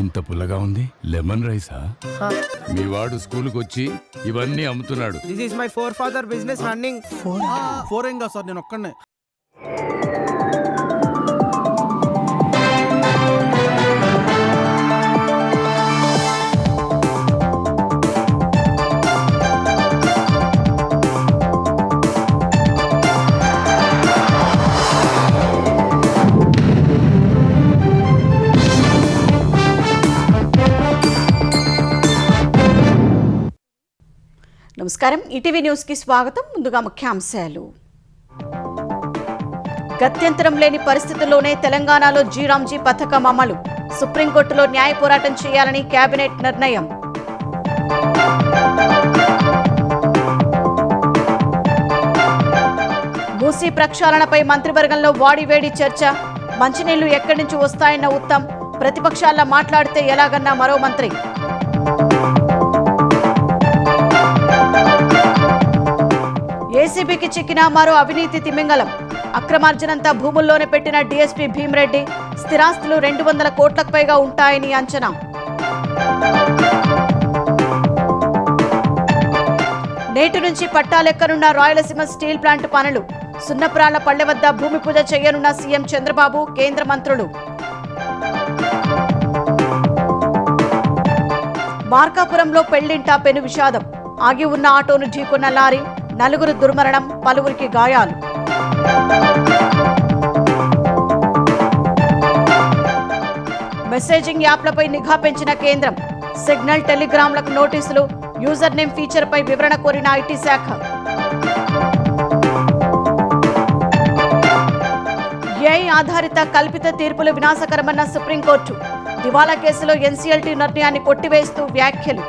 ఇంత పుల్లగా ఉంది. లెమన్ రైసా? మీ వాడు స్కూల్కి వచ్చి ఇవన్నీ అమ్ముతున్నాడు. This is my four father business running. Four ఏం కాదు సార్, నేను ఒక్కడనే. నమస్కారం, ఈటీవీ న్యూస్కి స్వాగతం. ముందుగా ముఖ్యాంశాలు. గత్యంతరం లేని పరిస్థితుల్లోనే తెలంగాణలో జీరాంజీ పథకం అమలు. సుప్రీంకోర్టులో న్యాయ పోరాటం చేయాలని కేబినెట్ నిర్ణయం. మూసీ ప్రక్షాళనపై మంత్రివర్గంలో వాడివేడి చర్చ. మంచినీళ్లు ఎక్కడి నుంచి వస్తాయన్న ఉత్తమ్, ప్రతిపక్షాల్లో మాట్లాడితే ఎలాగన్న మరో మంత్రి. ఏసీబీకి చిక్కిన మరో అవినీతి తిమింగలం. అక్రమార్జనంతా భూముల్లోనే పెట్టిన డీఎస్పీ భీమ్రెడ్డి. స్థిరాస్తులు 200 కోట్లకు పైగా ఉంటాయని అంచనా. నేటి నుంచి పట్టాలెక్కనున్న రాయలసీమ స్టీల్ ప్లాంట్ పనులు. సున్నపురాళ్ల పల్లె వద్ద భూమి పూజ చేయనున్న సీఎం చంద్రబాబు, కేంద్ర మంత్రులు. మార్కాపురంలో పెళ్లింట పెను విషాదం. ఆగి ఉన్న ఆటోను ఢీకొన్న లారీ. 4 దుర్మరణం, పలువురికి గాయాలు. మెసేజింగ్ యాప్లపై నిఘా పెంచిన కేంద్రం. సిగ్నల్, టెలిగ్రామ్లకు నోటీసులు. యూజర్ నేమ్ ఫీచర్పై వివరణ కోరిన ఐటీ శాఖ. ఏఐ ఆధారిత కల్పిత తీర్పులు వినాశకరమన్న సుప్రీంకోర్టు. దివాలా కేసులో ఎన్సీఎల్టీ నిర్ణయాన్ని కొట్టివేస్తూ వ్యాఖ్యలు.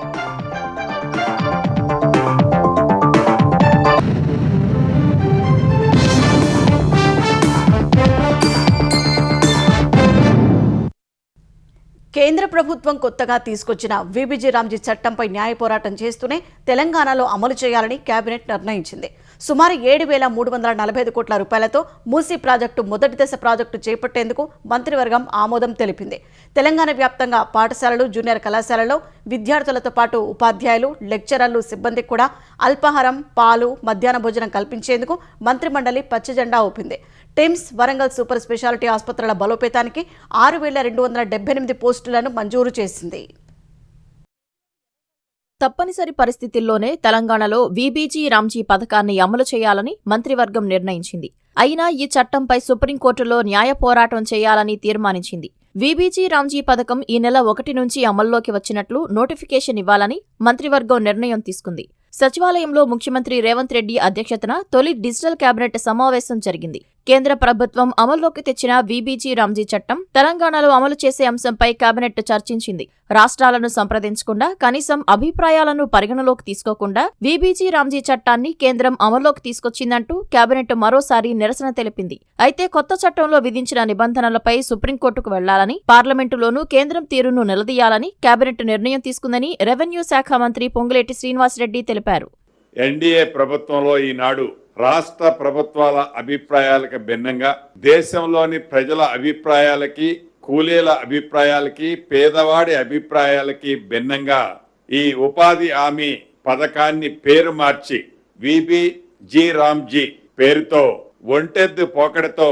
కేంద్ర ప్రభుత్వం కొత్తగా తీసుకొచ్చిన వీబీజీ రామ్జీ చట్టంపై న్యాయ పోరాటం చేస్తూనే తెలంగాణలో అమలు చేయాలని కేబినెట్ నిర్ణయించింది. సుమారు 7,345 కోట్ల రూపాయలతో మూసీ ప్రాజెక్టు మొదటి దశ ప్రాజెక్టు చేపట్టేందుకు మంత్రివర్గం ఆమోదం తెలిపింది. తెలంగాణ వ్యాప్తంగా పాఠశాలలు, జూనియర్ కళాశాలలో విద్యార్థులతో పాటు ఉపాధ్యాయులు, లెక్చరర్లు, సిబ్బందికి కూడా అల్పాహారం, పాలు, మధ్యాహ్న భోజనం కల్పించేందుకు మంత్రిమండలి పచ్చజెండా ఊపింది. టిమ్స్, వరంగల్ సూపర్ స్పెషాలిటీ ఆసుపత్రుల బలోపేతానికి 6,278 పోస్టులను మంజూరు చేసింది. తప్పనిసరి పరిస్థితుల్లోనే తెలంగాణలో వీబీజీ రామ్జీ పథకాన్ని అమలు చేయాలని మంత్రివర్గం నిర్ణయించింది. అయినా ఈ చట్టంపై సుప్రీంకోర్టులో న్యాయ పోరాటం చేయాలని తీర్మానించింది. వీబీజీ రామ్జీ పథకం ఈ నెల 1 నుంచి అమల్లోకి వచ్చినట్లు నోటిఫికేషన్ ఇవ్వాలని మంత్రివర్గం నిర్ణయం తీసుకుంది. సచివాలయంలో ముఖ్యమంత్రి రేవంత్ రెడ్డి అధ్యక్షతన తొలి డిజిటల్ కేబినెట్ సమావేశం జరిగింది. కేంద్ర ప్రభుత్వం అమల్లోకి తెచ్చిన వీబీజీ రామ్జీ చట్టం తెలంగాణలో అమలు చేసే అంశంపై కేబినెట్ చర్చించింది. రాష్ట్రాలను సంప్రదించకుండా, కనీసం అభిప్రాయాలను పరిగణలోకి తీసుకోకుండా వీబీజీ రామ్జీ చట్టాన్ని కేంద్రం అమల్లోకి తీసుకొచ్చిందంటూ కేబినెట్ మరోసారి నిరసన తెలిపింది. అయితే కొత్త చట్టంలో విధించిన నిబంధనలపై సుప్రీంకోర్టుకు వెళ్లాలని, పార్లమెంటులోనూ కేంద్రం తీరును నిలదీయాలని కేబినెట్ నిర్ణయం తీసుకుందని రెవెన్యూ శాఖ మంత్రి పొంగులేటి శ్రీనివాసరెడ్డి తెలిపారు. ఎన్డీఏ ప్రభుత్వంలో ఈనాడు రాష్ట్ర ప్రభుత్వాల అభిప్రాయాలకు భిన్నంగా దేశంలోని ప్రజల అభిప్రాయాలకి, కూలీల అభిప్రాయాలకి, పేదవాడి అభిప్రాయాలకి భిన్నంగా ఈ ఉపాధి హామీ పథకాన్ని పేరు మార్చి వీబీజీ రామ్జీ పేరుతో ఒంటెద్దు పోకడతో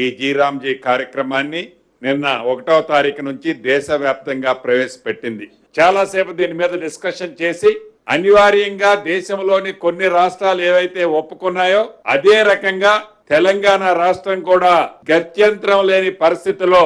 ఈ జీరామ్జీ కార్యక్రమాన్ని నిన్న 1వ తారీఖు నుంచి దేశవ్యాప్తంగా ప్రవేశపెట్టింది. చాలాసేపు దీని మీద డిస్కషన్ చేసి అనివార్యంగా దేశంలోని కొన్ని రాష్ట్రాలు ఏవైతే ఒప్పుకున్నాయో అదే రకంగా తెలంగాణ రాష్ట్రం కూడా గత్యంతరం లేని పరిస్థితిలో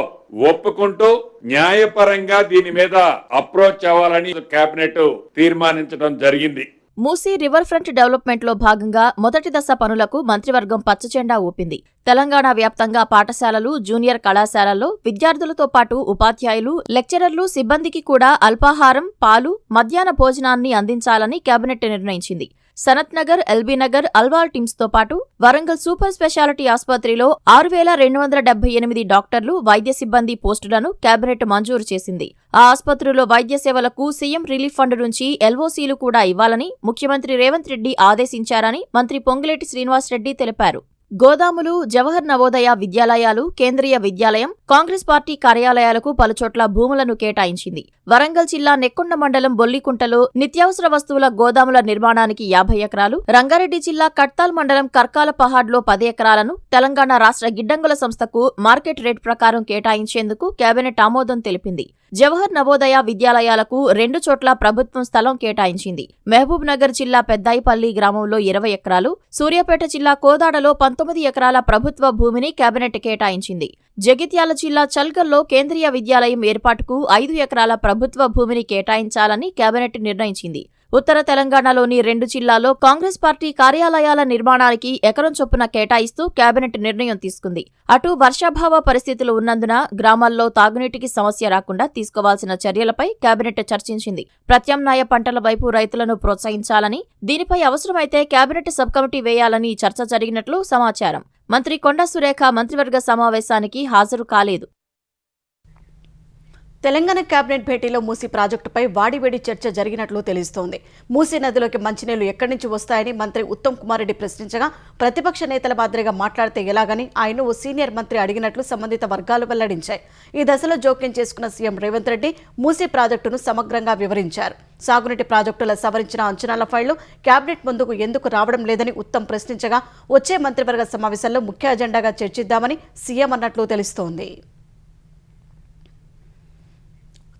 ఒప్పుకుంటూ న్యాయపరంగా దీని మీద అప్రోచ్ అవ్వాలని కేబినెట్ తీర్మానించడం జరిగింది. మూసీ రివర్ ఫ్రంట్ డెవలప్మెంట్ లో భాగంగా మొదటి దశ పనులకు మంత్రివర్గం పచ్చజెండా ఊపింది. తెలంగాణ వ్యాప్తంగా పాఠశాలలు, జూనియర్ కళాశాలల్లో విద్యార్థులతో పాటు ఉపాధ్యాయులు, లెక్చరర్లు, సిబ్బందికి కూడా అల్పాహారం, పాలు, మధ్యాహ్న భోజనాన్ని అందించాలని కేబినెట్ నిర్ణయించింది. సనత్ నగర్, ఎల్బీ నగర్, అల్వాల్ టీమ్స్ తో పాటు వరంగల్ సూపర్ స్పెషాలిటీ ఆసుపత్రిలో 6,278 డాక్టర్లు, వైద్య సిబ్బంది పోస్టులను కేబినెట్ మంజూరు చేసింది. ఆ ఆసుపత్రిలో వైద్య సేవలకు సీఎం రిలీఫ్ ఫండ్ నుంచి ఎల్ఓసీలు కూడా ఇవ్వాలని ముఖ్యమంత్రి రేవంత్ రెడ్డి ఆదేశించారని మంత్రి పొంగులేటి శ్రీనివాసరెడ్డి తెలిపారు. గోదాములు, జవహర్ నవోదయ విద్యాలయాలు, కేంద్రీయ విద్యాలయం, కాంగ్రెస్ పార్టీ కార్యాలయాలకు పలుచోట్ల భూములను కేటాయించింది. వరంగల్ జిల్లా నెక్కొండ మండలం బొల్లికుంటలో నిత్యావసర వస్తువుల గోదాముల నిర్మాణానికి 50 ఎకరాలు, రంగారెడ్డి జిల్లా కట్తాల్ మండలం కర్కాల పహాడ్లో 10 ఎకరాలను తెలంగాణ రాష్ట్ర గిడ్డంగుల సంస్థకు మార్కెట్ రేట్ ప్రకారం కేటాయించేందుకు కేబినెట్ ఆమోదం తెలిపింది. జవహర్ నవోదయ విద్యాలయాలకు 2 చోట్ల ప్రభుత్వం స్థలం కేటాయించింది. మహబూబ్ నగర్ జిల్లా పెద్దాయిపల్లి గ్రామంలో 20 ఎకరాలు, సూర్యాపేట జిల్లా కోదాడలో 19 ఎకరాల ప్రభుత్వ భూమిని కేబినెట్ కేటాయించింది. జగిత్యాల జిల్లా చల్గల్లో కేంద్రీయ విద్యాలయం ఏర్పాటుకు 5 ఎకరాల ప్రభుత్వ భూమిని కేటాయించాలని కేబినెట్ నిర్ణయించింది. ఉత్తర తెలంగాణలోని 2 జిల్లాల్లో కాంగ్రెస్ పార్టీ కార్యాలయాల నిర్మాణానికి ఎకరం చొప్పున కేటాయిస్తూ కేబినెట్ నిర్ణయం తీసుకుంది. అటు వర్షాభావ పరిస్థితులు ఉన్నందున గ్రామాల్లో తాగునీటికి సమస్య రాకుండా తీసుకోవాల్సిన చర్యలపై కేబినెట్ చర్చించింది. ప్రత్యామ్నాయ పంటల వైపు రైతులను ప్రోత్సహించాలని, దీనిపై అవసరమైతే కేబినెట్ సబ్ కమిటీ వేయాలని చర్చ జరిగినట్లు సమాచారం. మంత్రి కొండా సురేఖ మంత్రివర్గ సమావేశానికి హాజరు కాలేదు. తెలంగాణ కేబినెట్ భేటీలో మూసీ ప్రాజెక్టుపై వాడివేడి చర్చ జరిగినట్లు తెలుస్తోంది. మూసీ నదిలోకి మంచినీళ్లు ఎక్కడి నుంచి వస్తాయని మంత్రి ఉత్తమ్ కుమార్ రెడ్డి ప్రశ్నించగా, ప్రతిపక్ష నేతల మాదిరిగా మాట్లాడితే ఎలాగని ఆయన ఓ సీనియర్ మంత్రి అడిగినట్లు సంబంధిత వర్గాలు వెల్లడించాయి. ఈ దశలో జోక్యం చేసుకున్న సీఎం రేవంత్ రెడ్డి మూసీ ప్రాజెక్టును సమగ్రంగా వివరించారు. సాగునీటి ప్రాజెక్టుల సవరించిన అంచనాల ఫైళ్లు కేబినెట్ ముందుకు ఎందుకు రావడం లేదని ఉత్తమ్ ప్రశ్నించగా, వచ్చే మంత్రివర్గ సమావేశంలో ముఖ్య అజెండాగా చర్చిద్దామని సీఎం అన్నట్లు తెలుస్తోంది.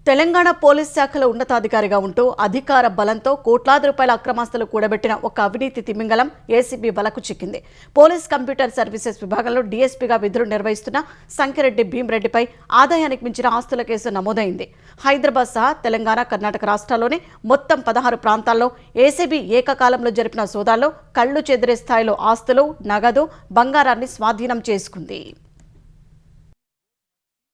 తెలంగాణ పోలీస్ శాఖలో ఉన్నతాధికారిగా ఉంటూ అధికార బలంతో కోట్లాది రూపాయల అక్రమాస్తులు కూడబెట్టిన ఒక అవినీతి తిమింగలం ఏసీబీ వలకు చిక్కింది. పోలీస్ కంప్యూటర్ సర్వీసెస్ విభాగంలో డీఎస్పీగా విధులు నిర్వహిస్తున్న సంకిరెడ్డి భీమ్రెడ్డిపై ఆదాయానికి మించిన ఆస్తుల కేసు నమోదైంది. హైదరాబాద్ సహా తెలంగాణ, కర్ణాటక రాష్ట్రాల్లోని మొత్తం 16 ప్రాంతాల్లో ఏసీబీ ఏకకాలంలో జరిపిన సోదాల్లో కళ్లు చెదిరే స్థాయిలో ఆస్తులు, నగదు, బంగారాన్ని స్వాధీనం చేసుకుంది.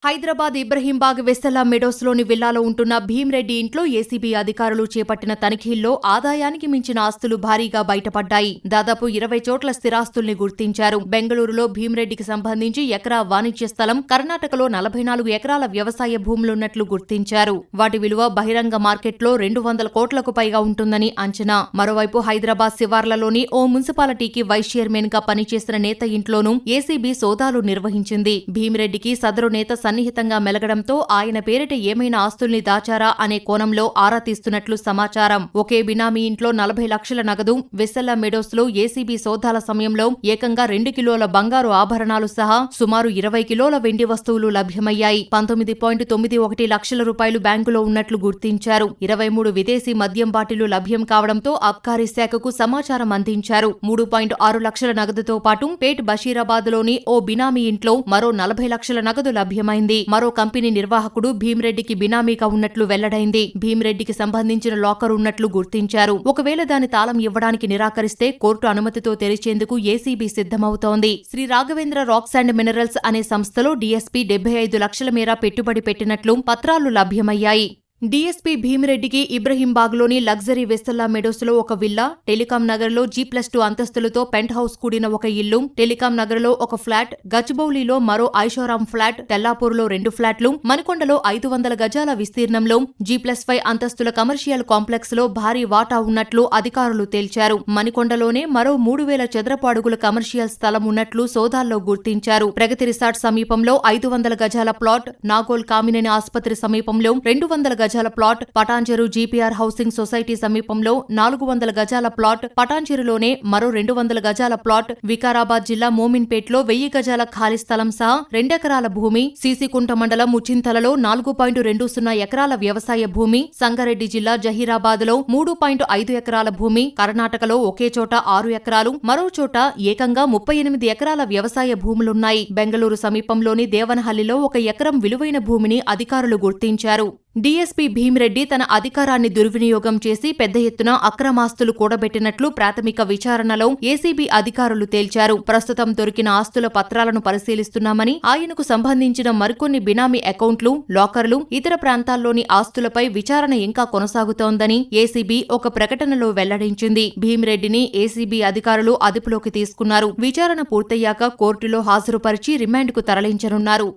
హైదరాబాద్ ఇబ్రహీంబాగ్ వెస్సెల్లా మెడోస్లోని విల్లాలో ఉంటున్న భీమ్రెడ్డి ఇంట్లో ఏసీబీ అధికారులు చేపట్టిన తనిఖీల్లో ఆదాయానికి మించిన ఆస్తులు భారీగా బయటపడ్డాయి. దాదాపు 20 చోట్ల స్థిరాస్తుల్ని గుర్తించారు. బెంగళూరులో భీమ్రెడ్డికి సంబంధించి ఎకరా వాణిజ్య స్థలం, కర్ణాటకలో 44 ఎకరాల వ్యవసాయ భూములున్నట్లు గుర్తించారు. వాటి విలువ బహిరంగ మార్కెట్లో 200 కోట్లకు పైగా ఉంటుందని అంచనా. మరోవైపు హైదరాబాద్ శివార్లలోని ఓ మున్సిపాలిటీకి వైస్ చైర్మన్ గా పనిచేసిన నేత ఇంట్లోనూ ఏసీబీ సోదాలు నిర్వహించింది. భీమ్రెడ్డికి సదరు నేత సన్నిహితంగా మెలగడంతో ఆయన పేరిట ఏమైనా ఆస్తుల్ని దాచారా అనే కోణంలో ఆరా తీస్తున్నట్లు సమాచారం. ఒకే బినామీ ఇంట్లో 40 లక్షల నగదు, వెస్సెల్లా మెడోస్ లో ఏసీబీ సోదాల సమయంలో ఏకంగా 2 కిలోల బంగారు ఆభరణాలు సహా సుమారు 20 కిలోల వెండి వస్తువులు లభ్యమయ్యాయి. 19.91 లక్షల రూపాయలు బ్యాంకులో ఉన్నట్లు గుర్తించారు. 23 విదేశీ మద్యం బాటిళ్లు లభ్యం కావడంతో అబ్కారీ శాఖకు సమాచారం అందించారు. 3.6 లక్షల నగదుతో పాటు పేట్ బషీరాబాద్ లోని ఓ బినామీ ఇంట్లో మరో 40 లక్షల నగదు లభ్యమైంది. మరో కంపెనీ నిర్వాహకుడు భీమ్రెడ్డికి బినామీగా ఉన్నట్లు వెల్లడైంది. భీమ్రెడ్డికి సంబంధించిన లాకర్ ఉన్నట్లు గుర్తించారు. ఒకవేళ దాని తాళం ఇవ్వడానికి నిరాకరిస్తే కోర్టు అనుమతితో తెరిచేందుకు ఏసీబీ సిద్ధమవుతోంది. Sri Raghavendra rocks and minerals అనే సంస్థలో డీఎస్పీ 75 లక్షల మేర పెట్టుబడి పెట్టినట్లు పత్రాలు లభ్యమయ్యాయి. డీఎస్పీ భీమిరెడ్డికి ఇబ్రహీంబాగ్లోని లగ్జరీ వెస్సెల్లా మెడోస్లో ఒక విల్లా, టెలికాం నగర్లో G+2 అంతస్తులతో పెంట్ హౌస్ కూడిన ఒక ఇల్లు, టెలికాం నగర్లో ఒక ఫ్లాట్, గచ్చిబౌలిలో మరో ఐషోరాం ఫ్లాట్, తెల్లాపూర్లో 2 ఫ్లాట్లు, మణికొండలో 500 గజాల విస్తీర్ణంలో G+5 అంతస్తుల కమర్షియల్ కాంప్లెక్స్ లో భారీ వాటా ఉన్నట్లు అధికారులు తేల్చారు. మణికొండలోనే మరో 3000 చదరపు అడుగుల కమర్షియల్ స్థలం ఉన్నట్లు సోదాల్లో గుర్తించారు. ప్రగతి రిసార్ట్ సమీపంలో 500 గజాల ప్లాట్, నాగోల్ కామినేని ఆసుపత్రి సమీపంలో 200 గజాల plot, Patancheru GPR housing society సమీపంలో 400 గజాల ప్లాట్, పటాన్చెరులోనే మరో 200 గజాల ప్లాట్, వికారాబాద్ జిల్లా మోమిన్పేట్లో 1000 గజాల ఖాళీ స్థలం సహా 2 ఎకరాల భూమి, సీసీకుంట మండలం ముచ్చింతలలో 4.20 ఎకరాల వ్యవసాయ భూమి, సంగారెడ్డి జిల్లా జహీరాబాద్లో 3.5 ఎకరాల భూమి, కర్ణాటకలో ఒకే చోట 6 ఎకరాలు, మరో చోట ఏకంగా 38 ఎకరాల వ్యవసాయ భూములున్నాయి. బెంగళూరు సమీపంలోని దేవనహల్లిలో 1 ఎకరం విలువైన భూమిని అధికారులు గుర్తించారు. డీఎస్పీ భీమిరెడ్డి తన అధికారాన్ని దుర్వినియోగం చేసి పెద్ద ఎత్తున అక్రమాస్తులు కూడబెట్టినట్లు ప్రాథమిక విచారణలో ఏసీబీ అధికారులు తేల్చారు. ప్రస్తుతం దొరికిన ఆస్తుల పత్రాలను పరిశీలిస్తున్నామని, ఆయనకు సంబంధించిన మరికొన్ని బినామీ అకౌంట్లు, లాకర్లు, ఇతర ప్రాంతాల్లోని ఆస్తులపై విచారణ ఇంకా కొనసాగుతోందని ఏసీబీ ఒక ప్రకటనలో వెల్లడించింది. భీమిరెడ్డిని ఏసీబీ అధికారులు అదుపులోకి తీసుకున్నారు. విచారణ పూర్తయ్యాక కోర్టులో హాజరుపరిచి రిమాండ్కు తరలించనున్నారు.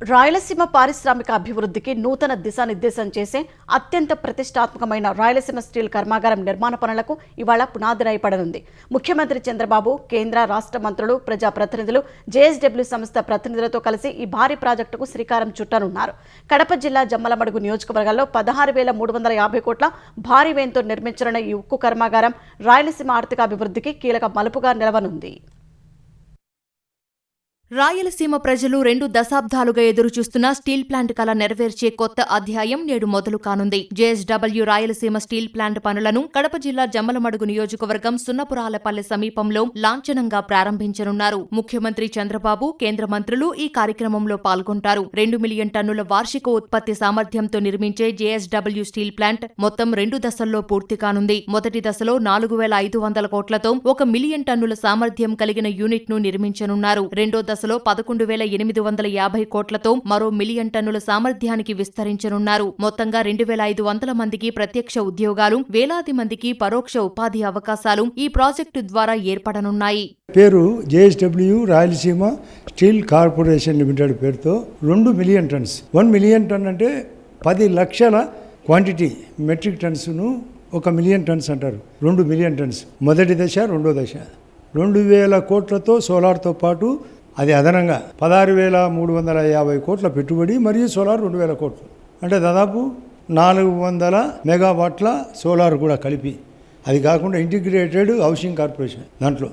రాయలసీమ పారిశ్రామిక అభివృద్ధికి నూతన దిశానిర్దేశం చేసే అత్యంత ప్రతిష్టాత్మకమైన రాయలసీమ స్టీల్ కర్మాగారం నిర్మాణ పనులకు ఇవాళ పునాది రాయపడనుంది. ముఖ్యమంత్రి చంద్రబాబు, కేంద్ర రాష్ట్ర మంత్రులు, ప్రజాప్రతినిధులు, జేఎస్డబ్ల్యూ సంస్థ ప్రతినిధులతో కలిసి ఈ భారీ ప్రాజెక్టుకు శ్రీకారం చుట్టనున్నారు. కడప జిల్లా జమ్మలమడుగు నియోజకవర్గాల్లో 16,350 కోట్ల భారీ వ్యయంతో నిర్మించనున్న ఈ ఉక్కు కర్మాగారం రాయలసీమ ఆర్థికాభివృద్ధికి కీలక మలుపుగా నిలవనుంది. రాయలసీమ ప్రజలు 2 దశాబ్దాలుగా ఎదురుచూస్తున్న స్టీల్ ప్లాంట్ కల నెరవేర్చే కొత్త అధ్యాయం నేడు మొదలు కానుంది. జేఎస్డబ్ల్యూ రాయలసీమ స్టీల్ ప్లాంట్ పనులను కడప జిల్లా జమ్మలమడుగు నియోజకవర్గం సున్నపురాలపల్లె సమీపంలో లాంఛనంగా ప్రారంభించనున్నారు. ముఖ్యమంత్రి చంద్రబాబు, కేంద్ర మంత్రులు ఈ కార్యక్రమంలో పాల్గొంటారు. 2 మిలియన్ టన్నుల వార్షిక ఉత్పత్తి సామర్థ్యంతో నిర్మించే జేఎస్డబ్ల్యూ స్టీల్ ప్లాంట్ మొత్తం 2 దశల్లో పూర్తి కానుంది. మొదటి దశలో 4,500 కోట్లతో 1 మిలియన్ టన్నుల సామర్థ్యం కలిగిన యూనిట్ ను నిర్మించనున్నారు. రెండో దశలో 11,850 కోట్లతో మరో మిలియన్ టన్నుల సామర్థ్యానికి విస్తరించనున్నారు. మొత్తంగా 2,500 మందికి ప్రత్యక్ష ఉద్యోగాలు, వేలాది మందికి పరోక్ష ఉపాధి అవకాశాలు ఈ ప్రాజెక్టు ద్వారా ఏర్పడనున్నాయి. పేరు JSW Rayalaseema steel corporation limited పేరుతో 2 మిలియన్ టన్స్. 1 మిలియన్ టన్ అంటే 10 లక్షల క్వాంటిటీ మెట్రిక్ టన్స్ను 1 మిలియన్ టన్స్ అంటారు. 2 మిలియన్ టన్స్ మొదటి దశ, రెండో దశ. 2,000 కోట్లతో సోలార్తో పాటు అది అదనంగా 16,350 కోట్ల పెట్టుబడి మరియు సోలార్ 2,000 కోట్లు అంటే దాదాపు 400 మెగావాట్ల సోలార్ కూడా కలిపి, అది కాకుండా ఇంటిగ్రేటెడ్ హౌసింగ్ కార్పొరేషన్ దాంట్లో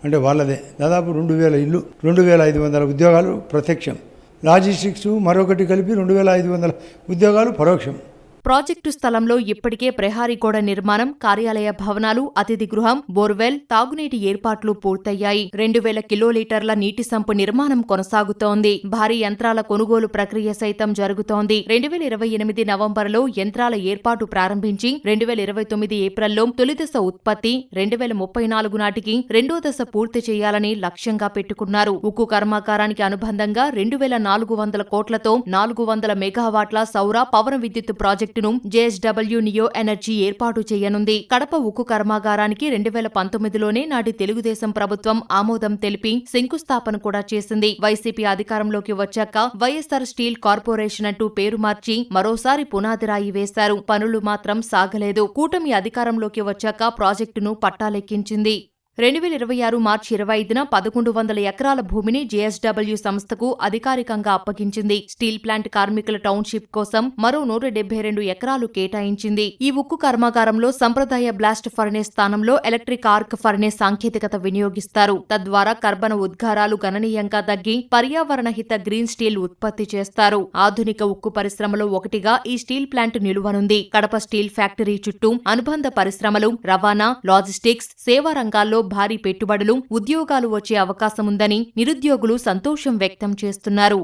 అంటే వాళ్ళదే దాదాపు 2,000 ఇల్లు, 2,500 ఉద్యోగాలు ప్రత్యక్షం, లాజిస్టిక్స్ మరొకటి కలిపి 2,500 ఉద్యోగాలు పరోక్షం. ప్రాజెక్టు స్థలంలో ఇప్పటికే ప్రహారీ గోడ నిర్మాణం, కార్యాలయ భవనాలు, అతిథి గృహం, బోర్వెల్, తాగునీటి ఏర్పాట్లు పూర్తయ్యాయి. 2,000 కిలోలీటర్ల నీటి సంపు నిర్మాణం కొనసాగుతోంది. భారీ యంత్రాల కొనుగోలు ప్రక్రియ సైతం జరుగుతోంది. 2028 నవంబర్లో యంత్రాల ఏర్పాటు ప్రారంభించి 2029 ఏప్రిల్లో తొలి దశ ఉత్పత్తి, 2034 నాటికి రెండో దశ పూర్తి చేయాలని లక్ష్యంగా పెట్టుకున్నారు. ఉక్కు కర్మాగారానికి అనుబంధంగా 2,400 కోట్లతో 400 మెగావాట్ల సౌర పవన విద్యుత్ ప్రాజెక్టును జేఎస్డబ్ల్యూ నియో ఎనర్జీ ఏర్పాటు చేయనుంది. కడప ఉక్కు కర్మాగారానికి 2019లోనే నాటి తెలుగుదేశం ప్రభుత్వం ఆమోదం తెలిపి శంకుస్థాపన కూడా చేసింది. వైసీపీ అధికారంలోకి వచ్చాక వైఎస్ఆర్ స్టీల్ కార్పొరేషన్ అంటూ పేరు మార్చి మరోసారి పునాదిరాయి వేశారు. పనులు మాత్రం సాగలేదు. కూటమి అధికారంలోకి వచ్చాక ప్రాజెక్టును పట్టాలెక్కించింది. 2026 మార్చి 25న 1,100 ఎకరాల భూమిని జేఎస్డబ్ల్యూ సంస్థకు అధికారికంగా అప్పగించింది. స్టీల్ ప్లాంట్ కార్మికుల టౌన్షిప్ కోసం మరో 172 ఎకరాలు కేటాయించింది. ఈ ఉక్కు కర్మాగారంలో సంప్రదాయ బ్లాస్ట్ ఫర్నేస్ స్థానంలో ఎలక్ట్రిక్ ఆర్క్ ఫర్నేస్ సాంకేతికత వినియోగిస్తారు. తద్వారా కర్బన ఉద్గారాలు గణనీయంగా తగ్గి పర్యావరణ హిత గ్రీన్ స్టీల్ ఉత్పత్తి చేస్తారు. ఆధునిక ఉక్కు పరిశ్రమలో ఒకటిగా ఈ స్టీల్ ప్లాంట్ నిలువనుంది. కడప స్టీల్ ఫ్యాక్టరీ చుట్టూ అనుబంధ పరిశ్రమలు, రవాణా, లాజిస్టిక్స్, సేవా రంగాల్లో భారీ పెట్టుబడులు, ఉద్యోగాలు వచ్చే అవకాశముందని నిరుద్యోగులు సంతోషం వ్యక్తం చేస్తున్నారు.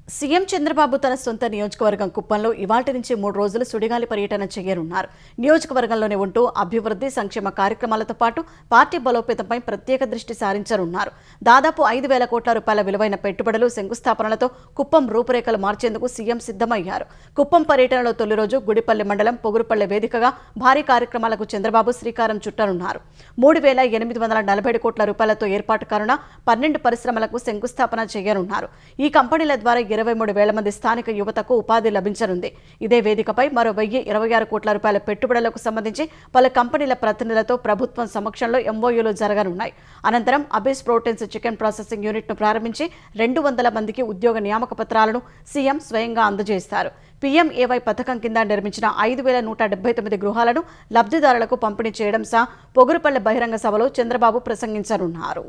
సీఎం చంద్రబాబు తన సొంత నియోజకవర్గం కుప్పంలో ఇవాల్టి నుంచి 3 రోజులు సుడిగాలి పర్యటన చేయనున్నారు. నియోజకవర్గంలోనే ఉంటూ అభివృద్ధి, సంక్షేమ కార్యక్రమాలతో పాటు పార్టీ బలోపేతంపై ప్రత్యేక దృష్టి సారించనున్నారు. దాదాపు 5,000 కోట్ల రూపాయల విలువైన పెట్టుబడులు, శంకుస్థాపనలతో కుప్పం రూపురేఖలు మార్చేందుకు సీఎం సిద్ధమయ్యారు. కుప్పం పర్యటనలో తొలి రోజు గుడిపల్లి మండలం పొగురుపల్లె వేదికగా భారీ కార్యక్రమాలకు చంద్రబాబు శ్రీకారం చుట్టనున్నారు. 3,847 కోట్ల రూపాయలతో ఏర్పాటు కానున్న 12 పరిశ్రమలకు శంకుస్థాపన చేయనున్నారు. ఈ కంపెనీల ద్వారా 23,000 మంది స్థానిక యువతకు ఉపాధి లభించనుంది. ఇదే వేదికపై మరో 1,026 కోట్ల రూపాయల పెట్టుబడులకు సంబంధించి పలు కంపెనీల ప్రతినిధులతో ప్రభుత్వం సమక్షంలో ఎంఓయూలు జరగనున్నాయి. అనంతరం అబిస్ ప్రోటీన్స్ చికెన్ ప్రాసెసింగ్ యూనిట్ను ప్రారంభించి 200 మందికి ఉద్యోగ నియామక పత్రాలను సీఎం స్వయంగా అందజేస్తారు. పీఎంఏవై పథకం కింద నిర్మించిన 5,179 గృహాలను లబ్ధిదారులకు పంపిణీ చేయడం సహా పొగురుపల్లె బహిరంగ సభలో చంద్రబాబు ప్రసంగించనున్నారు.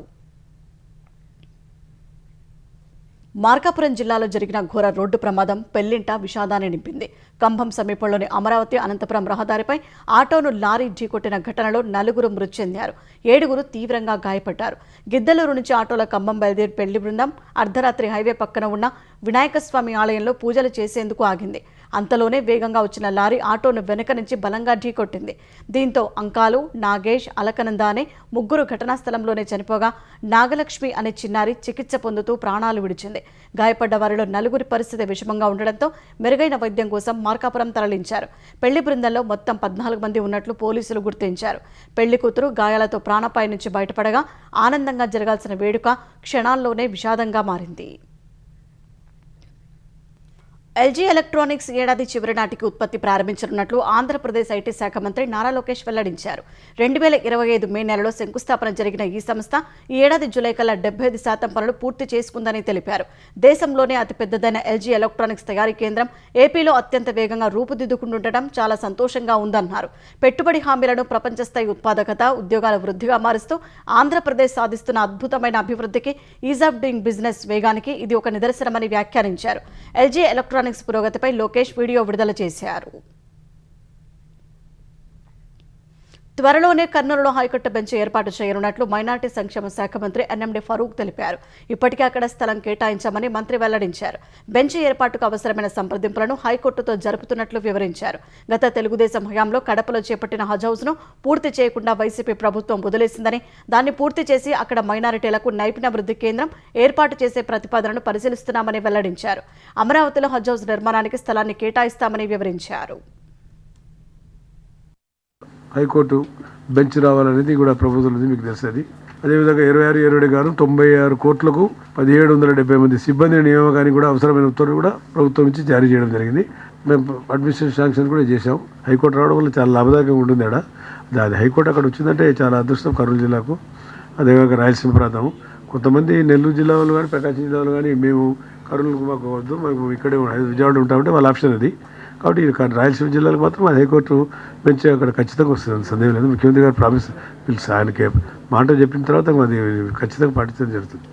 మార్కాపురం జిల్లాలో జరిగిన ఘోర రోడ్డు ప్రమాదం పెళ్లింట విషాదాన్ని నింపింది. కంభం సమీపంలోని అమరావతి అనంతపురం రహదారిపై ఆటోను లారీ ఢీకొట్టిన ఘటనలో 4 మృతి చెందారు. 7 తీవ్రంగా గాయపడ్డారు. గిద్దలూరు నుంచి ఆటోల కంభం బయలుదేరి పెళ్లి బృందం అర్ధరాత్రి హైవే పక్కన ఉన్న వినాయకస్వామి ఆలయంలో పూజలు చేసేందుకు ఆగింది. అంతలోనే వేగంగా వచ్చిన లారీ ఆటోను వెనుక నుంచి బలంగా ఢీకొట్టింది. దీంతో అంకాలు, నాగేష్, అలకనంద అనే 3 ఘటనా స్థలంలోనే చనిపోగా నాగలక్ష్మి అనే చిన్నారి చికిత్స పొందుతూ ప్రాణాలు విడిచింది. గాయపడ్డ వారిలో 4 పరిస్థితి విషమంగా ఉండడంతో మెరుగైన వైద్యం కోసం మార్కాపురం తరలించారు. పెళ్లి బృందంలో మొత్తం 14 మంది ఉన్నట్లు పోలీసులు గుర్తించారు. పెళ్లి కూతురు గాయాలతో ప్రాణాపాయం నుంచి బయటపడగా ఆనందంగా జరగాల్సిన వేడుక క్షణాల్లోనే విషాదంగా మారింది. ఎల్జీ ఎలక్ట్రానిక్స్ ఏడాది చివరి నాటికి ఉత్పత్తి ప్రారంభించనున్నట్లు ఆంధ్రప్రదేశ్ ఐటీ శాఖ మంత్రి నారా లోకేష్ వెల్లడించారు. 2025 మే నెలలో శంకుస్థాపన జరిగిన ఈ సంస్థ ఈ ఏడాది జూలై కల్లా 75% పనులు పూర్తి చేసుకుందని తెలిపారు. దేశంలోనే అతిపెద్దదైన ఎల్జీ ఎలక్ట్రానిక్స్ తయారీ కేంద్రం ఏపీలో అత్యంత వేగంగా రూపుదిద్దుకుంటుండటం చాలా సంతోషంగా ఉందన్నారు. పెట్టుబడి హామీలను ప్రపంచ స్థాయి ఉత్పాదకత, ఉద్యోగాల వృద్ధిగా మారుస్తూ ఆంధ్రప్రదేశ్ సాధిస్తున్న అద్భుతమైన అభివృద్ధికి, ఈజ్ ఆఫ్ డూయింగ్ బిజినెస్ వేగానికి ఇది ఒక నిదర్శనమని వ్యాఖ్యానించారు. ఎల్జీ ఎలక్ట్రానిక్స్ పురోగతిపై లోకేష్ వీడియో విడుదల చేశారు. త్వరలోనే కర్నూలులో హైకోర్టు బెంచ్ ఏర్పాటు చేయనున్నట్లు మైనార్టీ సంక్షేమ శాఖ మంత్రి ఎన్ఎండి ఫరూక్ తెలిపారు. ఇప్పటికే అక్కడ స్థలం కేటాయించామని మంత్రి వెల్లడించారు. బెంచ్ ఏర్పాటుకు అవసరమైన సంప్రదింపులను హైకోర్టుతో జరుపుతున్నట్లు వివరించారు. గత తెలుగుదేశం హయాంలో కడపలో చేపట్టిన హజ్ హౌస్ను పూర్తి చేయకుండా వైసీపీ ప్రభుత్వం వదిలేసిందని, దాన్ని పూర్తి చేసి అక్కడ మైనారిటీలకు నైపుణ్యాభివృద్ధి కేంద్రం ఏర్పాటు చేసే ప్రతిపాదనను పరిశీలిస్తున్నామని వెల్లడించారు. అమరావతిలో హజ్ హౌస్ నిర్మాణానికి స్థలాన్ని కేటాయిస్తామని వివరించారు. హైకోర్టు బెంచ్ రావాలనేది కూడా ప్రభుత్వం మీకు తెలుస్తుంది. అదేవిధంగా 26 గాను 96 కోట్లకు 1770 మంది సిబ్బంది నియామకానికి కూడా అవసరమైన ఉత్తర్వులు కూడా ప్రభుత్వం నుంచి జారీ చేయడం జరిగింది. మేము అడ్మినిస్ట్రేషన్ శాంక్షన్ కూడా చేశాం. హైకోర్టు రావడం వల్ల చాలా లాభదాయకంగా ఉంటుంది. అది హైకోర్టు అక్కడ వచ్చిందంటే చాలా అదృష్టం కర్నూలు జిల్లాకు. అదేవిధంగా రాయలసీమ ప్రాంతం కొంతమంది నెల్లూరు జిల్లా వాళ్ళు కానీ ప్రకాశం జిల్లా వాళ్ళు కానీ మేము కర్నూలుకు మాకు వద్దు, మేము ఇక్కడే విజయవాడ ఉంటామంటే వాళ్ళ ఆప్షన్ అది. కాబట్టి రాయలసీమ జిల్లాలో మాత్రం హైకోర్టు బెంచ్ అక్కడ ఖచ్చితంగా వస్తుంది, సందేహం లేదు. ముఖ్యమంత్రి గారు ప్రామిస్ పిలిచి ఆయనకి మాట చెప్పిన తర్వాత అది ఖచ్చితంగా పాటించడం జరుగుతుంది.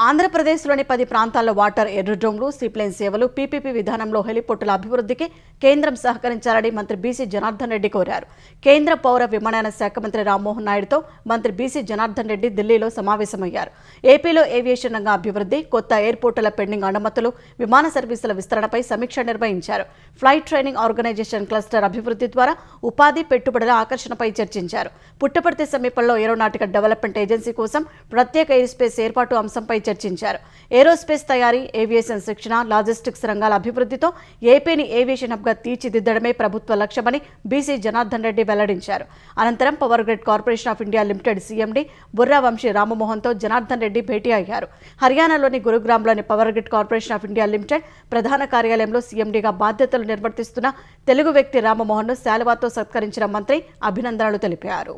ఆంధ్రప్రదేశ్లోని 10 ప్రాంతాల్లో వాటర్ ఎయిర్డ్రోమ్లు, సీప్లైన్ సేవలు, పీపీపీ విధానంలో హెలిపోర్టుల అభివృద్ధికి కేంద్రం సహకరించాలని మంత్రి బీసీ జనార్దన్ రెడ్డి కోరారు. కేంద్ర పౌర విమానయాన శాఖ మంత్రి రామ్మోహన్ నాయుడుతో మంత్రి బీసీ జనార్దన్ రెడ్డి ఢిల్లీలో సమావేశమయ్యారు. ఏపీలో ఏవియేషన్ రంగ అభివృద్ధి, కొత్త ఎయిర్పోర్టుల పెండింగ్ అనుమతులు, విమాన సర్వీసుల విస్తరణపై సమీక్ష నిర్వహించారు. ఫ్లైట్ ట్రైనింగ్ ఆర్గనైజేషన్ క్లస్టర్ అభివృద్ధి ద్వారా ఉపాధి, పెట్టుబడుల ఆకర్షణపై చర్చించారు. పుట్టపర్తి సమీపంలో ఏరోనాటికల్ డెవలప్మెంట్ ఏజెన్సీ కోసం ప్రత్యేక ఎయిర్ స్పేస్ ఏర్పాటు అంశంపై చర్చించారు. ఏరోస్పేస్ తయారీ, ఏవియేషన్ శిక్షణ, లాజిస్టిక్స్ రంగాల అభివృద్ధితో ఏపీని ఏవియేషన్ హబ్గా తీర్చిదిద్దడమే ప్రభుత్వ లక్ష్యమని బీసీ జనార్దన్ రెడ్డి వెల్లడించారు. అనంతరం power grid corporation of India limited CMD Burra Vamsi రామమోహన్తో జనార్దన్ రెడ్డి భేటీ అయ్యారు. హర్యానాలోని గురుగ్రామ్లోని power grid corporation of India limited ప్రధాన కార్యాలయంలో సీఎండీగా బాధ్యతలు నిర్వర్తిస్తున్న తెలుగు వ్యక్తి రామమోహన్ను శాలువాతో సత్కరించిన మంత్రి అభినందనలు తెలిపారు.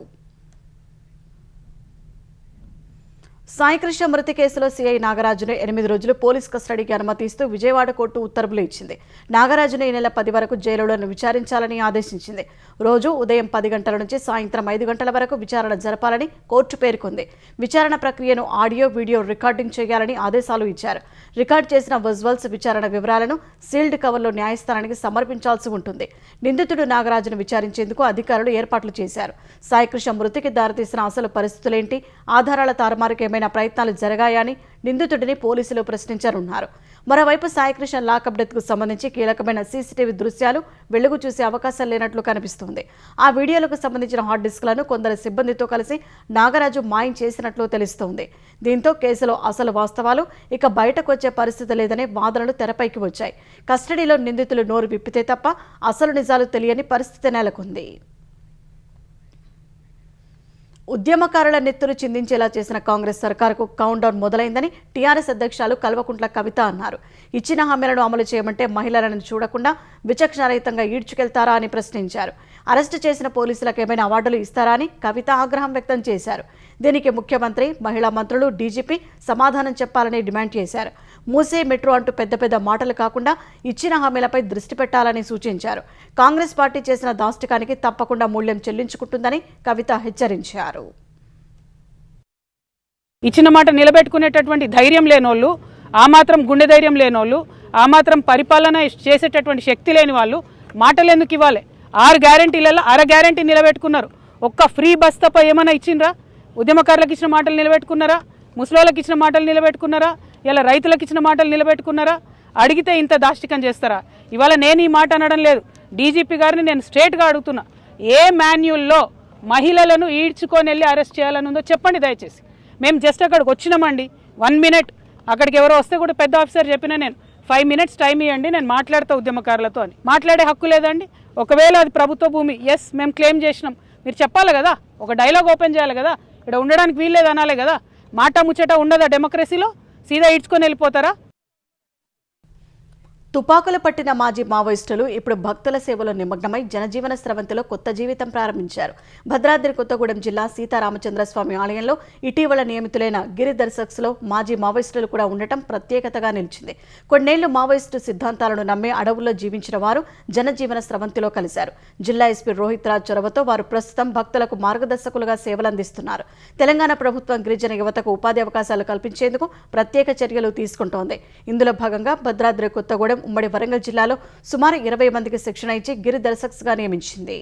సాయికృష్ణ మృతి కేసులో సీఐ నాగరాజును 8 రోజులు పోలీస్ కస్టడీకి అనుమతిస్తూ విజయవాడ కోర్టు ఉత్తర్వులు ఇచ్చింది. నాగరాజును ఈ నెల 10 వరకు జైలులో విచారించాలని ఆదేశించింది. రోజు ఉదయం 10 గంటల నుంచి సాయంత్రం 5 గంటల వరకు విచారణ జరపాలని కోర్టు పేర్కొంది. విచారణ ప్రక్రియను ఆడియో, వీడియో రికార్డింగ్ చేయాలని ఆదేశాలు ఇచ్చారు. రికార్డు చేసిన విజువల్స్, విచారణ వివరాలను సీల్డ్ కవర్లో న్యాయస్థానానికి సమర్పించాల్సి ఉంటుంది. నిందితుడు నాగరాజును విచారించేందుకు అధికారులు ఏర్పాట్లు చేశారు. సాయికృష్ణ మృతికి దారితీసిన అసలు పరిస్థితులేంటి, ఆధారాల తారుమారుకు ఏమైనా ప్రయత్నాలు జరగాయని నిందితుడిని పోలీసులు ప్రశ్నించనున్నారు. మరోవైపు సాయికృష్ణ లాకప్ డెత్కు సంబంధించి కీలకమైన సీసీటీవీ దృశ్యాలు వెలుగు చూసే అవకాశం లేనట్లు కనిపిస్తోంది. ఆ వీడియోలకు సంబంధించిన హార్డ్ డిస్క్లను కొందరు సిబ్బందితో కలిసి నాగరాజు మాయం చేసినట్లు తెలుస్తోంది. దీంతో కేసులో అసలు వాస్తవాలు ఇక బయటకు వచ్చే పరిస్థితి లేదనే వాదనలు తెరపైకి వచ్చాయి. కస్టడీలో నిందితులు నోరు విప్పితే తప్ప అసలు నిజాలు తెలియని పరిస్థితి నెలకొంది. ఉద్యమకారుల నెత్తురు చిందించేలా చేసిన కాంగ్రెస్ సర్కారుకు కౌంట్ డౌన్ మొదలైందని టీఆర్ఎస్ అధ్యక్షులు కల్వకుంట్ల కవిత అన్నారు. ఇచ్చిన హామీలను అమలు చేయమంటే మహిళలను చూడకుండా విచక్షణారహితంగా ఈడ్చుకెళ్తారా అని ప్రశ్నించారు. అరెస్టు చేసిన పోలీసులకు ఏమైనా అవార్డులు ఇస్తారా అని కవిత ఆగ్రహం వ్యక్తం చేశారు. దీనికి ముఖ్యమంత్రి, మహిళా మంత్రులు, డీజీపీ సమాధానం చెప్పాలని డిమాండ్ చేశారు. మూసే, మెట్రో అంటూ పెద్ద పెద్ద మాటలు కాకుండా ఇచ్చిన హామీలపై దృష్టి పెట్టాలని సూచించారు. కాంగ్రెస్ పార్టీ చేసిన దాష్టికానికి తప్పకుండా మూల్యం చెల్లించుకుంటుందని కవిత హెచ్చరించారు. ఇచ్చిన మాట నిలబెట్టుకునేటటువంటి ధైర్యం లేనోళ్ళు, ఆ మాత్రం గుండె ధైర్యం లేనోళ్ళు, ఆ మాత్రం పరిపాలన చేసేటటువంటి శక్తి లేని వాళ్ళు మాటలు ఎందుకు ఇవ్వాలి? 6 గ్యారెంటీలలో అర గ్యారెంటీ నిలబెట్టుకున్నారు. ఒక్క ఫ్రీ బస్ తప్ప ఏమైనా ఇచ్చిండ్రా? ఉద్యమకారులకు ఇచ్చిన మాటలు నిలబెట్టుకున్నారా? ముసలోళ్ళకి ఇచ్చిన మాటలు నిలబెట్టుకున్నారా? ఇలా రైతులకు ఇచ్చిన మాటలు నిలబెట్టుకున్నారా? అడిగితే ఇంత దాష్టికం చేస్తారా? ఇవాళ నేను ఈ మాట అనడం లేదు, డీజీపీ గారిని నేను స్ట్రేట్గా అడుగుతున్నా. ఏ మాన్యుల్లో మహిళలను ఈడ్చుకొని వెళ్ళి అరెస్ట్ చేయాలని ఉందో చెప్పండి దయచేసి. మేము జస్ట్ అక్కడికి వచ్చినామండి, 1 మినిట్. అక్కడికి ఎవరో వస్తే కూడా పెద్ద ఆఫీసర్ చెప్పినా నేను 5 మినిట్స్ టైం ఇవ్వండి, నేను మాట్లాడతా ఉద్యమకారులతో అని. మాట్లాడే హక్కు లేదండి? ఒకవేళ అది ప్రభుత్వ భూమి, ఎస్ మేము క్లెయిమ్ చేసినాం, మీరు చెప్పాలి కదా, ఒక డైలాగ్ ఓపెన్ చేయాలి కదా, ఇక్కడ ఉండడానికి వీల్లేదు అనాలి కదా. మాట ముచ్చట ఉండదా డెమోక్రసీలో? సీదా ఈడ్చుకొని వెళ్ళిపోతారా? తుపాకులు పట్టిన మాజీ మావోయిస్టులు ఇప్పుడు భక్తుల సేవలో నిమగ్నమై జనజీవన స్రవంతిలో కొత్త జీవితం ప్రారంభించారు. భద్రాద్రి కొత్తగూడెం జిల్లా సీతారామచంద్రస్వామి ఆలయంలో ఇటీవల నియమితులైన గిరిదర్శక్స్లో మాజీ మావోయిస్టులు కూడా ఉండటం ప్రత్యేకతగా నిలిచింది. కొన్నేళ్లు మావోయిస్టు సిద్ధాంతాలను నమ్మే అడవుల్లో జీవించిన వారు జనజీవన స్రవంతిలో కలిశారు. జిల్లా ఎస్పీ రోహిత్ రాజ్ చొరవతో వారు ప్రస్తుతం భక్తులకు మార్గదర్శకులుగా సేవలందిస్తున్నారు. తెలంగాణ ప్రభుత్వం గిరిజన యువతకు ఉపాధి అవకాశాలు కల్పించేందుకు ప్రత్యేక చర్యలు తీసుకుంటోంది. ఇందులో భాగంగా భద్రాద్రి కొత్తగూడెం ఉమ్మడి వరంగల్ జిల్లాలో సుమారు 20 మందికి శిక్షణ ఇచ్చి గిరిదర్శక్స్గా నియమించింది.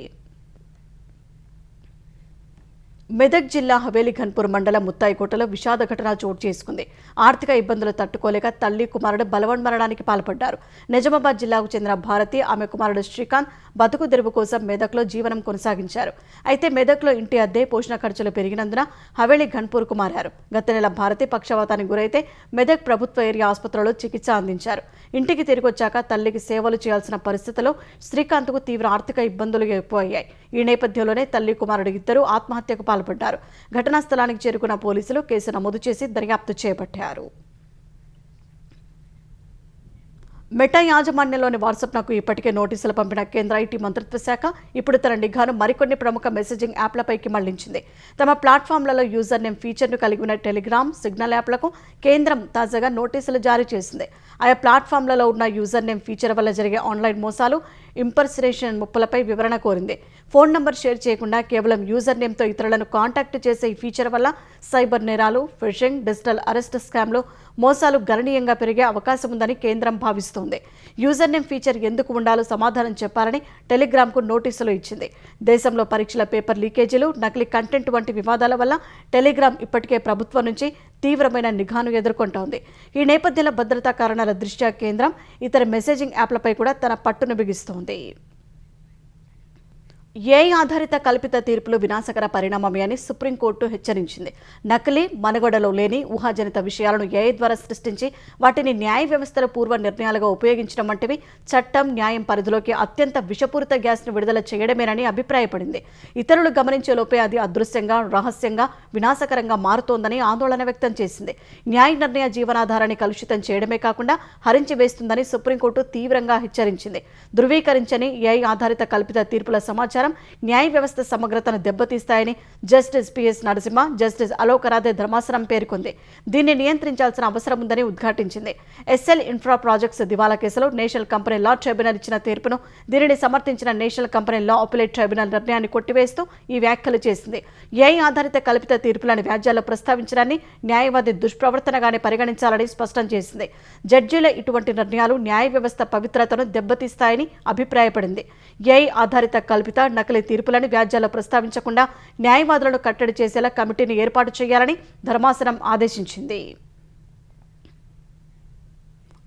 మెదక్ జిల్లా హవేలీ ఘన్పూర్ మండలం ముత్తాయికోటలో విషాద ఘటన చోటు చేసుకుంది. ఆర్థిక ఇబ్బందులు తట్టుకోలేక తల్లి కుమారుడు బలవన్మరణానికి పాల్పడ్డారు. నిజామాబాద్ జిల్లాకు చెందిన భారతి ఆమె కుమారుడు శ్రీకాంత్ బతుకు తెరువు కోసం మెదక్లో జీవనం కొనసాగించారు. అయితే మెదక్లో ఇంటి అద్దె పోషణ ఖర్చులు పెరిగినందున హవేలీ ఘన్పూర్కు మారారు. గత నెల భారతి పక్షవాతానికి గురైతే మెదక్ ప్రభుత్వ ఏరియా ఆసుపత్రిలో చికిత్స అందించారు. ఇంటికి తిరిగి వచ్చాక తల్లికి సేవలు చేయాల్సిన పరిస్థితిలో శ్రీకాంత్కు తీవ్ర ఆర్థిక ఇబ్బందులు ఎక్కువయ్యాయి. ఈ నేపథ్యంలోనే తల్లి కుమారుడు ఇద్దరు ఆత్మహత్యకు పాల్పడ్డారు. ఘటనా స్థలానికి చేరుకున్న పోలీసులు కేసు నమోదు చేసి దర్యాప్తు చేపట్టారు. మెటా యాజమాన్యంలోని వాట్సాప్నకు ఇప్పటికే నోటీసులు పంపిన కేంద్ర ఐటీ మంత్రిత్వ శాఖ ఇప్పుడు తన నిఘాను మరికొన్ని ప్రముఖ మెసేజింగ్ యాప్లపైకి మళ్లించింది. తమ ప్లాట్ఫామ్లలో యూజర్ నేమ్ ఫీచర్ను కలిగి ఉన్న టెలిగ్రామ్, సిగ్నల్ యాప్లకు కేంద్రం తాజాగా నోటీసులు జారీ చేసింది. ఆయా ప్లాట్ఫామ్లలో ఉన్న యూజర్ నేమ్ ఫీచర్ వల్ల జరిగే ఆన్లైన్ మోసాలు, ఇంపర్సనేషన్ ముప్పులపై వివరణ కోరింది. ఫోన్ నంబర్ షేర్ చేయకుండా కేవలం యూజర్ నేమ్తో ఇతరులను కాంటాక్ట్ చేసే ఈ ఫీచర్ వల్ల సైబర్ నేరాలు, ఫిషింగ్, డిజిటల్ అరెస్ట్ స్కామ్లు, మోసాలు గణనీయంగా పెరిగే అవకాశం ఉందని కేంద్రం భావిస్తోంది. యూజర్ నేమ్ ఫీచర్ ఎందుకు ఉండాలో సమాధానం చెప్పాలని టెలిగ్రామ్కు నోటీసులు ఇచ్చింది. దేశంలో పరీక్షల పేపర్ లీకేజీలు, నకిలీ కంటెంట్ వంటి వివాదాల వల్ల టెలిగ్రామ్ ఇప్పటికే ప్రభుత్వం నుంచి తీవ్రమైన నిఘాను ఎదుర్కొంటోంది. ఈ నేపథ్యంలో భద్రతా కారణాల దృష్ట్యా కేంద్రం ఇతర మెసేజింగ్ యాప్లపై కూడా తన పట్టును బిగిస్తోంది. ఏఐ ఆధారిత కల్పిత తీర్పులు వినాశకర పరిణామమే అని సుప్రీంకోర్టు హెచ్చరించింది. నకిలీ, మనుగడలో లేని ఊహాజనిత విషయాలను ఏఐ ద్వారా సృష్టించి వాటిని న్యాయ వ్యవస్థల పూర్వ నిర్ణయాలుగా ఉపయోగించడం వంటివి చట్టం, న్యాయం పరిధిలోకి అత్యంత విషపూరిత గ్యాస్ను విడుదల చేయడమేనని అభిప్రాయపడింది. ఇతరులు గమనించే లోపే అది అదృశ్యంగా, రహస్యంగా, వినాశకరంగా మారుతోందని ఆందోళన వ్యక్తం చేసింది. న్యాయ నిర్ణయ జీవనాధారాన్ని కలుషితం చేయడమే కాకుండా హరించి వేస్తుందని సుప్రీంకోర్టు తీవ్రంగా హెచ్చరించింది. ధృవీకరించని ఏఐ ఆధారిత కల్పిత తీర్పుల సమాచారం న్యాయ వ్యవస్థ సమగ్రతను దెబ్బతీస్తాయని justice PS Narasimha, justice Alok Aradhe ధర్మాసనం పేర్కొంది. దీన్ని నియంత్రించాల్సిన అవసరం ఉందని ఉద్ఘాటించింది. ఎస్ఎల్ ఇన్ఫ్రా ప్రాజెక్ట్స్ దివాలా కేసులో నేషనల్ కంపెనీ లా ట్రైబ్యునల్ ఇచ్చిన తీర్పును దీనిని సమర్థించిన national company law appellate tribunal నిర్ణయాన్ని కొట్టివేస్తూ ఈ వ్యాఖ్యలు చేసింది. ఏఐ ఆధారిత కల్పిత తీర్పులను వ్యాజ్యాల్లో ప్రస్తావించడాన్ని న్యాయవాది దుష్ప్రవర్తనగానే పరిగణించాలని స్పష్టం చేసింది. జడ్జీల ఇటువంటి నిర్ణయాలు న్యాయ వ్యవస్థ పవిత్రతను దెబ్బతీస్తాయని అభిప్రాయపడింది. ఏఐ ఆధారిత కల్పిత, నకిలీ తీర్పులను వ్యాజ్యాల్లో ప్రస్తావించకుండా న్యాయవాదులను కట్టడి చేసేలా కమిటీని ఏర్పాటు చేయాలని ధర్మాసనం ఆదేశించింది.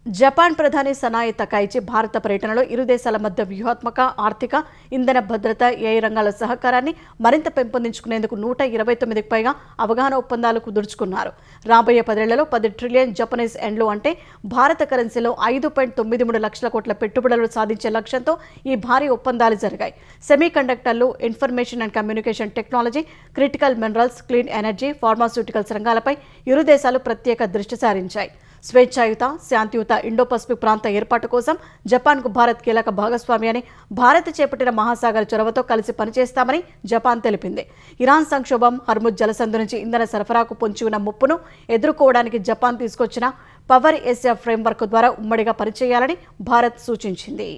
జపాన్ ప్రధాని సనాయ్ తకైచి భారత పర్యటనలో ఇరు దేశాల మధ్య వ్యూహాత్మక, ఆర్థిక, ఇంధన భద్రత, ఏఐ రంగాల సహకారాన్ని మరింత పెంపొందించుకునేందుకు 129కు పైగా అవగాహన ఒప్పందాలు కుదుర్చుకున్నారు. రాబోయే 10 ఏళ్లలో 10 ట్రిలియన్ జపనీస్ ఎండ్లు అంటే భారత కరెన్సీలో 5.93 లక్షల కోట్ల పెట్టుబడులు సాధించే లక్ష్యంతో ఈ భారీ ఒప్పందాలు జరిగాయి. సెమీ కండక్టర్లు, information and communication technology, critical minerals, clean energy, pharmaceuticals రంగాలపై ఇరు దేశాలు ప్రత్యేక దృష్టి సారించాయి. స్వేచ్ఛాయుత, శాంతియుత ఇండో పసిఫిక్ ప్రాంత ఏర్పాటు కోసం జపాన్కు భారత్ కీలక భాగస్వామి అని, భారత్ చేపట్టిన మహాసాగర్ చొరవతో కలిసి పనిచేస్తామని జపాన్ తెలిపింది. ఇరాన్ సంక్షోభం, హర్ముజ్ జలసంధి నుంచి ఇంధన సరఫరాకు పొంచి ఉన్న ముప్పును ఎదుర్కోవడానికి జపాన్ తీసుకొచ్చిన పవర్ ఏసియా ఫ్రేమ్వర్క్ ద్వారా ఉమ్మడిగా పనిచేయాలని భారత్ సూచించింది.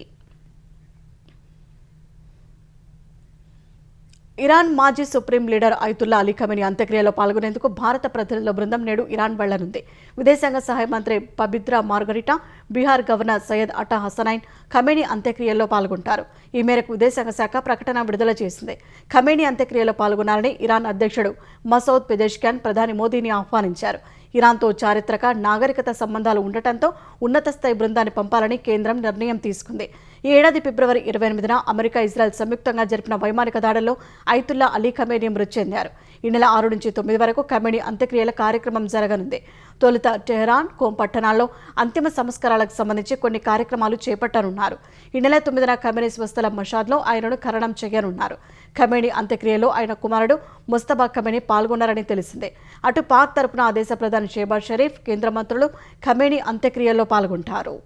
ఇరాన్ మాజీ supreme leader Ayatollah Ali Khamenei అంత్యక్రియలో పాల్గొనేందుకు భారత ప్రతినిధుల బృందం నేడు ఇరాన్ వెళ్లనుంది. విదేశాంగ సహాయ మంత్రి పబిత్రా మార్గరిటా, బీహార్ గవర్నర్ సయ్యద్ అటా హసనైన్ ఖమేనీ అంత్యక్రియల్లో పాల్గొంటారు. ఈ మేరకు విదేశాంగ శాఖ ప్రకటన విడుదల చేసింది. ఖమేనీ అంత్యక్రియలో పాల్గొనాలని ఇరాన్ అధ్యక్షుడు మసౌద్ పెజెష్కియాన్ ప్రధాని మోదీని ఆహ్వానించారు. ఇరాన్తో చారిత్రక, నాగరికత సంబంధాలు ఉండటంతో ఉన్నత స్థాయి బృందాన్ని పంపాలని కేంద్రం నిర్ణయం తీసుకుంది. ఈ ఏడాది ఫిబ్రవరి 28న అమెరికా, ఇజ్రాయెల్ సంయుక్తంగా జరిపిన వైమానిక దాడుల్లో అయతుల్లా అలీ ఖమేనీ మృతి చెందారు. ఈ నెల 6 నుంచి 9 వరకు ఖమేనీ అంత్యక్రియల కార్యక్రమం జరగనుంది. తొలుత టెహరాన్, కోం పట్టణాల్లో అంతిమ సంస్కారాలకు సంబంధించి కొన్ని కార్యక్రమాలు చేపట్టనున్నారు. ఈ నెల 9న ఖమేనీ స్వస్థలం మషాద్లో ఆయనను ఖననం చేయనున్నారు. ఖమేనీ అంత్యక్రియలో ఆయన కుమారుడు ముస్తబా ఖమేనీ పాల్గొన్నారని తెలిసిందే. అటు పాక్ తరపున ఆ దేశ ప్రధాని షేబాజ్ షరీఫ్, కేంద్ర మంత్రులు ఖమేనీ అంత్యక్రియల్లో పాల్గొంటారు.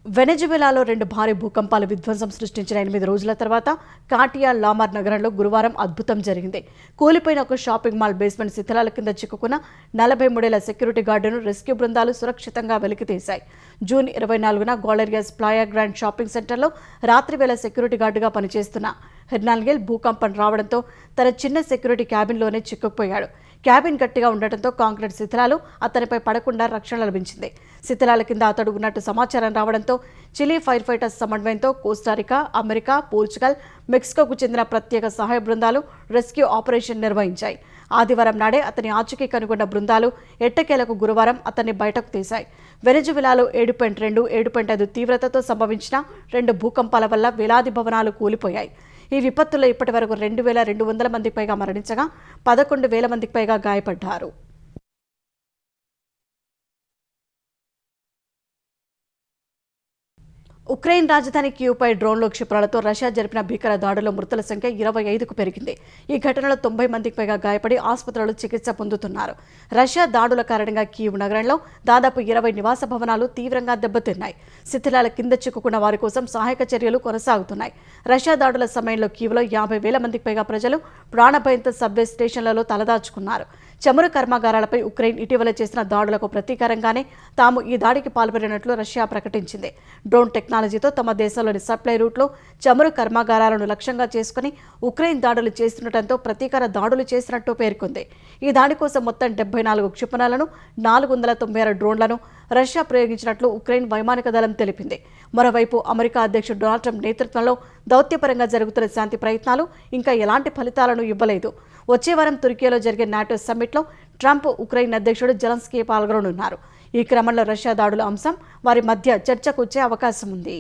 వెనెజువెలాలో 2 భారీ భూకంపాలు విధ్వంసం సృష్టించిన 8 రోజుల తర్వాత కాటియా లామార్ నగరంలో గురువారం అద్భుతం జరిగింది. కూలిపోయిన ఒక షాపింగ్ మాల్ బేస్మెంట్ శిథిలాల కింద చిక్కుకున్న 43 ఏళ్ల సెక్యూరిటీ గార్డును రెస్క్యూ బృందాలు సురక్షితంగా వెలికితీశాయి. జూన్ 24న గోలెరియస్ ప్లాయా గ్రాండ్ షాపింగ్ సెంటర్లో రాత్రి వేళ సెక్యూరిటీ గార్డుగా పనిచేస్తున్న హెర్నాల్గెల్ భూకంపం రావడంతో తన చిన్న సెక్యూరిటీ క్యాబిన్లోనే చిక్కుకుపోయాడు. క్యాబిన్ గట్టిగా ఉండటంతో కాంక్రీట్ శిథిలాలు అతనిపై పడకుండా రక్షణ లభించింది. శిథిలాల కింద అతడు ఉన్నట్టు సమాచారం రావడంతో చిలీ ఫైర్ ఫైటర్స్ సమన్వయంతో కోస్టారికా, అమెరికా, పోర్చుగల్, మెక్సికోకు చెందిన ప్రత్యేక సహాయ బృందాలు రెస్క్యూ ఆపరేషన్ నిర్వహించాయి. ఆదివారం నాడే అతని ఆచూకీ కనుగొన్న బృందాలు ఎట్టకేలకు గురువారం అతన్ని బయటకు తీశాయి. వెనెజువెలాలో 7.2, 7.5 తీవ్రతతో సంభవించిన 2 భూకంపాల వల్ల వేలాది భవనాలు కూలిపోయాయి. ఈ విపత్తులో ఇప్పటి వరకు 2,200 మందికి పైగా మరణించగా 11,000 మందికి పైగా గాయపడ్డారు. ఉక్రెయిన్ రాజధాని కీవ్పై డ్రోన్లు, క్షిపణులతో రష్యా జరిపిన భీకర దాడుల్లో మృతుల సంఖ్య 25కు పెరిగింది. ఈ ఘటనలో 90 మందికి పైగా గాయపడి ఆసుపత్రుల్లో చికిత్స పొందుతున్నారు. రష్యా దాడుల కారణంగా కీవ్ నగరంలో దాదాపు 20 నివాస భవనాలు తీవ్రంగా దెబ్బతిన్నాయి. శిథిలాల కింద చిక్కుకున్న వారి కోసం సహాయక చర్యలు కొనసాగుతున్నాయి. రష్యా దాడుల సమయంలో కీవ్లో 50,000 మందికి పైగా ప్రజలు ప్రాణభయంతో సబ్వే స్టేషన్లలో తలదాచుకున్నారు. చమురు కర్మాగారాలపై ఉక్రెయిన్ ఇటీవల చేసిన దాడులకు ప్రతీకారంగానే తాము ఈ దాడికి పాల్పడినట్లు రష్యా ప్రకటించింది. డ్రోన్ టెక్నాలజీతో తమ దేశంలోని సప్లై రూట్లో చమురు కర్మాగారాలను లక్ష్యంగా చేసుకుని ఉక్రెయిన్ దాడులు చేస్తుండటంతో ప్రతీకార దాడులు చేసినట్టు పేర్కొంది. ఈ దాడి కోసం మొత్తం 74 క్షిపణులను, 496 డ్రోన్లను రష్యా ప్రయోగించినట్లు ఉక్రెయిన్ వైమానిక దళం తెలిపింది. మరోవైపు అమెరికా అధ్యక్షుడు డొనాల్డ్ ట్రంప్ నేతృత్వంలో దౌత్యపరంగా జరుగుతున్న శాంతి ప్రయత్నాలు ఇంకా ఎలాంటి ఫలితాలను ఇవ్వలేదు. వచ్చే వారం తుర్కీలో జరిగే నాటో సమ్మిట్లో ట్రంప్, ఉక్రెయిన్ అధ్యక్షుడు జెలెన్స్కీ పాల్గొననున్నారు. ఈ క్రమంలో రష్యా దాడుల అంశం వారి మధ్య చర్చకు వచ్చే అవకాశం ఉంది.